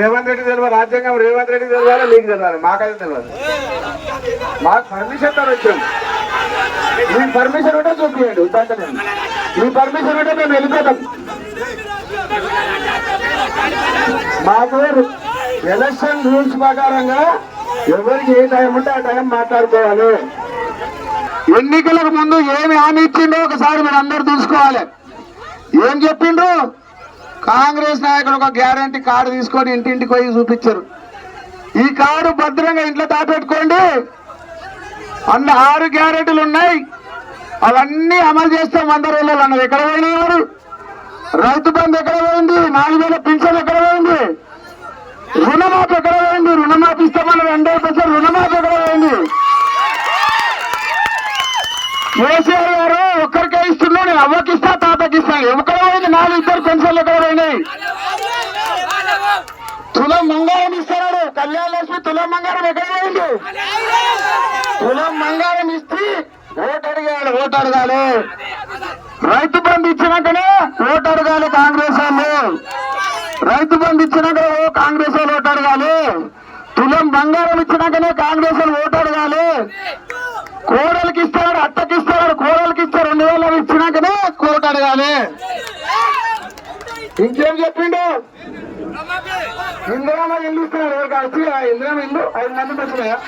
రేవంత్ రెడ్డి తెలియదు, రాజ్యాంగం రేవంత్ రెడ్డి తెలియాలి, మీకు తెలియాలి, మాకైతే తెలియదు. మాకు పర్మిషన్ తో వచ్చాం. మీ పర్మిషన్ ఉంటే చూపించండి, ఉద్దాంటే మీ పర్మిషన్ ఉంటే మేము వెళ్ళిపోతాం. మాకు ఎలక్షన్ రూల్స్ ప్రకారంగా ఎవరికి ఏ టైం ఉంటే ఆ టైం మాట్లాడుకోవాలి. ఎన్నికలకు ముందు ఏమి హామీ ఇచ్చిండో ఒకసారి మీరు అందరు చూసుకోవాలి. ఏం చెప్పిండ్రు? కాంగ్రెస్ నాయకులు ఒక గ్యారంటీ కార్డు తీసుకొని ఇంటింటికి పోయి చూపించారు. ఈ కార్డు భద్రంగా ఇంట్లో దాపెట్టుకోండి, అన్న 6 గ్యారెంటీలు ఉన్నాయి, అవన్నీ అమలు చేస్తాం 100 రోజులు అన్నది. ఎక్కడ పోయినారు? రైతు బంధు ఎక్కడ పోయింది? 4000 పింఛన్ ఎక్కడ పోయింది? రుణమాఫీ ఎక్కడ పోయింది? రుణమాఫీ ఇస్తామని 2% రుణమాఫీ ఎక్కడ పోయింది? కేసీఆర్ గారు ఒక్కరికే ఇస్తున్నా, నేను అవ్వకిస్తా తాతకి ఇస్తాను. ఎక్కడ పోయింది? 4 ఇద్దరు పెన్షన్లు ఎక్కడ పోయినాయి? తులం బంగారం ఇస్తున్నాడు కళ్యాణ లక్ష్మి, తులం బంగారం ఎక్కడ పోయింది? తులం బంగారం ఇస్తే ఓటు అడగాలి, ఓటు అడగాలి. రైతు బంధు ఇచ్చినాకనే ఓటు అడగాలి కాంగ్రెస్ వాళ్ళు. రైతు బంధు ఇచ్చినాక కాంగ్రెస్ వాళ్ళు ఓటు అడగాలి. తులం బంగారం ఇచ్చినాకనే కాంగ్రెస్ వాళ్ళు ఓటు అడగాలి. కోడలికి ఇస్తాడు, అత్తకి ఇస్తాడు, కోడలికి ఇస్తారు 2000 ఇచ్చినాకనే కోర్టు అడగాలి. ఇంకేం చెప్పిండు? ఇందిరామ ఇల్లు ఇస్తున్నాడు. ఇందిరామ ఇల్లు 5 మందికి వచ్చినాయా?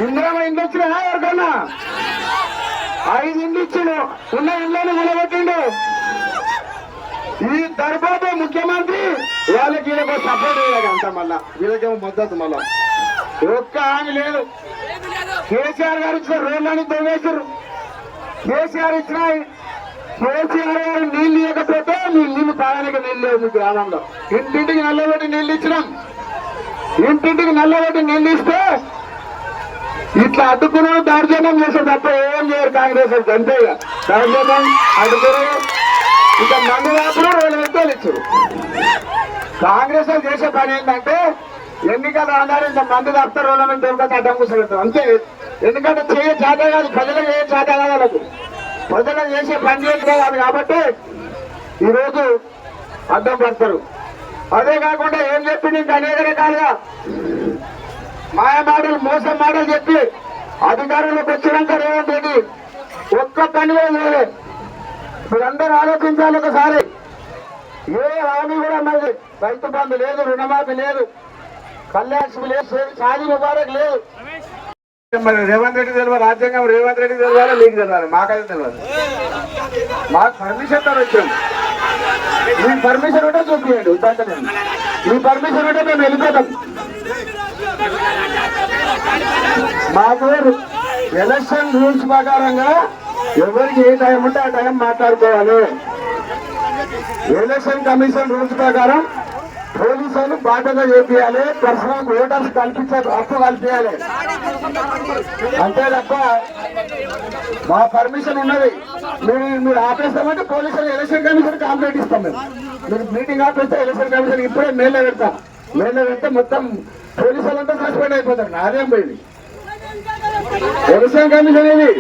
ఇందిరామ ఇల్లు వచ్చినాయా ఎవరికన్నా? 5 ఇల్లు ఇచ్చిండు, ఉన్న ఇళ్ళని నిలబెట్టిండు. ఈ తర్వాత ముఖ్యమంత్రి వాళ్ళకి వీళ్ళకి సపోర్ట్ చేయాలి అంత, మళ్ళా వీళ్ళకేమో మద్దతు. మళ్ళా ఒక్క హామీ లేదు. కేసీఆర్ గారు ఇచ్చిన రోడ్లని తవ్వేశారు. కేసీఆర్ ఇచ్చిన కేసీఆర్ గారు నీళ్లు ఇవ్వకపోతే నీళ్లు తాగడానికి నీళ్ళు లేవు. మీ గ్రామంలో ఇంటింటికి నల్లబెట్టి నీళ్లు ఇచ్చినాం. ఇంటింటికి నల్లబెట్టి నీళ్లు ఇస్తే ఇట్లా అడ్డుకుని దౌర్జన్యం చేసే తప్ప ఏం చేయరు కాంగ్రెస్. అంతే ఇక దౌర్జన్యం, అడ్డుకుని ఇక మందు వ్యాపారం 2 వ్యక్తులు ఇచ్చారు. కాంగ్రెస్ చేసే పని ఏంటంటే ఎన్నికలు రాగానే ఇంత మంది తప్ప రోజుల మీద దొరకక అడ్డం కూర్చోబెడతాం అంతే. ఎందుకంటే చేయ చేత కాదు, ప్రజలకు ఏ చేత కాదు, వాళ్ళకు ప్రజలకు చేసే పని చేయడం కాదు. కాబట్టి ఈరోజు అడ్డం పడతారు. అదే కాకుండా ఏం చెప్పింది ఇంకా అనేక రకాలుగా మాయ మాటలు, మోసం మాటలు చెప్పి అధికారంలోకి వచ్చినాక రేవంత్ రెడ్డి ఒక్క పని లేదు. మీరందరూ ఆలోచించాలి ఒకసారి. ఏ హామీ కూడా అన్నది రైతు బంధు లేదు, రుణమాఫీ లేదు, కళ్యాణ్ లేదు, షాదీ ముబారక్ లేదు. మరి రేవంత్ రెడ్డి తెలియదు, రాజ్యాంగం రేవంత్ రెడ్డి తెలియాలి, మీకు తెలియాలి, మాకైతే తెలియదు. మాకు పర్మిషన్ తో వచ్చాం. మీ పర్మిషన్ ఉంటే చూపించండి, ఉద్దాంటే మీ పర్మిషన్ ఉంటే మేము వెళ్ళిపోతాం. మాకు ఎలక్షన్ రూల్స్ ప్రకారంగా ఎవరికి ఏ టైం ఉంటే ఆ టైం మాట్లాడుకోవాలి. ఎలక్షన్ కమిషన్ రూల్స్ ప్రకారం పోలీసులు బాధ్యత చేయాలి, పర్సనల్ ఓటర్స్ కల్పించే హక్కు కల్పించాలి. అంతే తప్ప మా పర్మిషన్ ఉన్నది. మీరు ఆపేస్తామంటే పోలీసులు ఎలక్షన్ కమిషన్ కంప్లైంట్ ఇస్తాం. మీరు మీటింగ్ ఆపేస్తే ఎలక్షన్ కమిషన్ ఇప్పుడే మేల్లో పెడతాం. మేల్లో పెడితే మొత్తం పోలీసులంతా సస్పెండ్ అయిపోతారు. నాదేం పోయింది ఎలక్షన్ కమిషన్ ఇది.